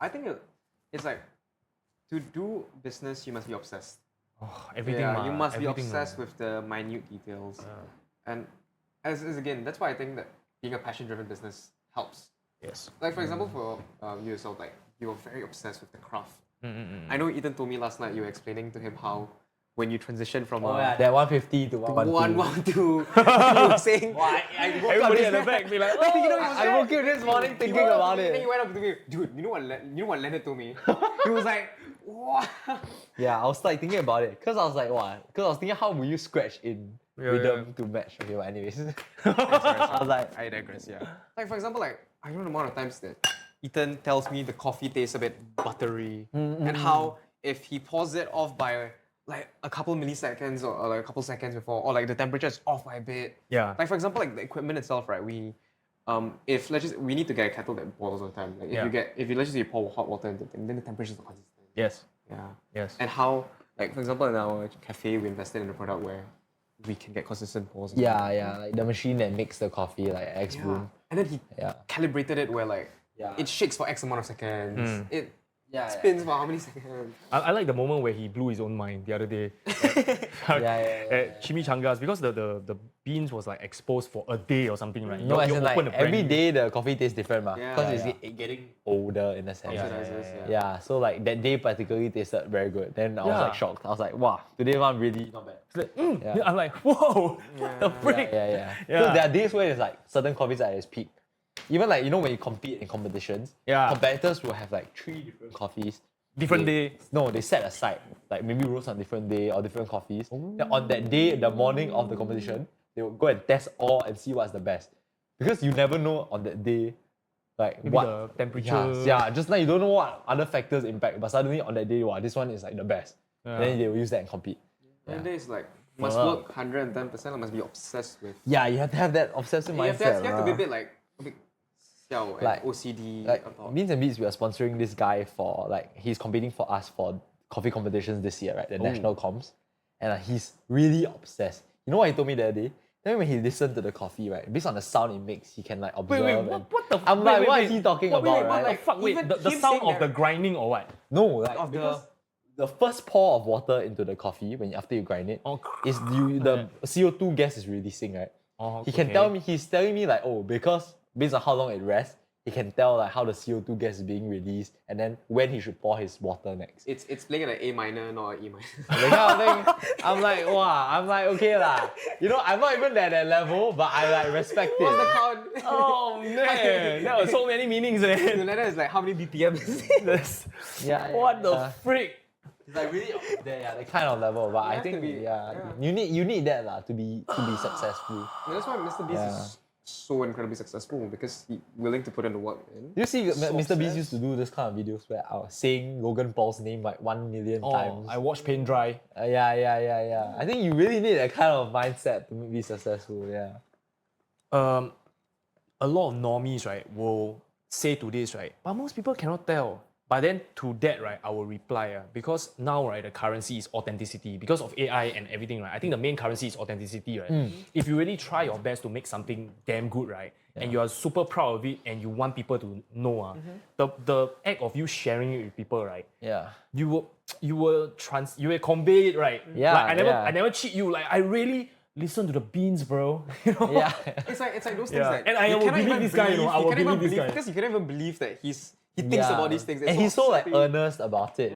I think it's like to do business, you must be obsessed. Oh, everything. Yeah, you must be everything, obsessed with the minute details. And as again, that's why I think that being a passion-driven business helps. Yes. Like for example, for you yourself, like you were very obsessed with the craft. I know Ethan told me last night you were explaining to him how when you transition from that 150 to 112. you were saying, I woke Everybody up at the back be like, you know, I woke up this morning thinking about Then it. he went up to me, dude. You know what Leonard told me? He was like, what? Yeah, I was like thinking about it because I was like, what? Because I was thinking, how will you scratch in rhythm to match? Okay, but anyways, I was like, I digress. Yeah. Like for example, like I don't know the amount of times that Ethan tells me the coffee tastes a bit buttery, and how if he pours it off by like a couple milliseconds or like a couple seconds before, or like the temperature is off by a bit. Yeah. Like for example, like the equipment itself, right? If let's just we need to get a kettle that boils all the time. Like if you let's just say you pour hot water into the thing, then the temperature is not consistent. Yes. Yeah. Yes. And how, like for example, in our cafe, we invested in a product where we can get consistent pours. yeah, like the machine that makes the coffee, like X Boom. And then he calibrated it where like it shakes for X amount of seconds. It spins for how many seconds? I like the moment where he blew his own mind the other day. At Chimichangas, because the beans was like exposed for a day or something, right? No, as in like open a brand every new- day the coffee tastes different, because Yeah. it's getting older in a sense. Oxidizes, Yeah, so like that day particularly tasted very good. Then I was like shocked. I was like, wow, today one really not bad. It's like, I'm like, whoa, the freak. Yeah. Because there are days where it's like certain coffees are at its peak. Even like, you know, when you compete in competitions, competitors will have like 3 different coffees. Different day. No, they set aside, like maybe roast on different day or different coffees. Then on that day, the morning of the competition, they will go and test all and see what's the best. Because you never know on that day, like Maybe what the temperature. Yeah, just like you don't know what other factors impact, but suddenly on that day, wow, this one is like the best. Then they will use that and compete. And then it's like must work 110%. Must be obsessed with. Yeah, you have to have that obsessive mindset. You have to be a bit like xiao and Like- OCD. Like about. Beans and Beats, we are sponsoring this guy for like he's competing for us for coffee competitions this year, right? The national comps, and he's really obsessed. You know what he told me the other day? Then when he listened to the coffee, right, based on the sound it makes, he can like observe. Wait, and- what the? I'm like, what is he talking Wait, about, what right? the fuck? Wait, even the him sound saying of the that- grinding or what? No, like Of the- because the first pour of water into the coffee after you grind it is the CO2 gas is releasing, right? Oh, He can okay. tell me, he's telling me like, oh, because based on how long it rests, he can tell like how the CO2 gas is being released and then when he should pour his water next. It's playing at an A minor, not an E minor. The kind of thing, I'm like, wow, I'm like, okay lah. You know, I'm not even at that level, but I like respect What's the it. count? Oh man, that was so many meanings, The man. letter is like how many BPM is it? That's- Yeah, what the freak? It's like really that kind of level, but I have to think be- you need that lah to be successful. That's why Mr. Beast is so incredibly successful because he's willing to put in the work in. You see, So Mr. Beast obsessed. used to do this kind of videos where I was saying Logan Paul's name like 1 million Oh, times. I watched paint dry. Yeah. I think you really need that kind of mindset to be successful. Yeah. A lot of normies, right, will say to this, right, but most people cannot tell. But then to that, right, I will reply, because now, right, the currency is authenticity. Because of AI and everything, right, I think the main currency is authenticity, right? If you really try your best to make something damn good, right, and you are super proud of it and you want people to know, the act of you sharing it with people, right, Yeah. you will convey it, right? Yeah, Like yeah. I never cheat you. Like I really listen to the beans, bro. You know? Yeah. It's like those things Yeah. that And I you will cannot believe even this guy, you know, I will cannot even believe this guy. because you cannot even believe that he thinks about these things. It's And he's so like upsetting. earnest about it.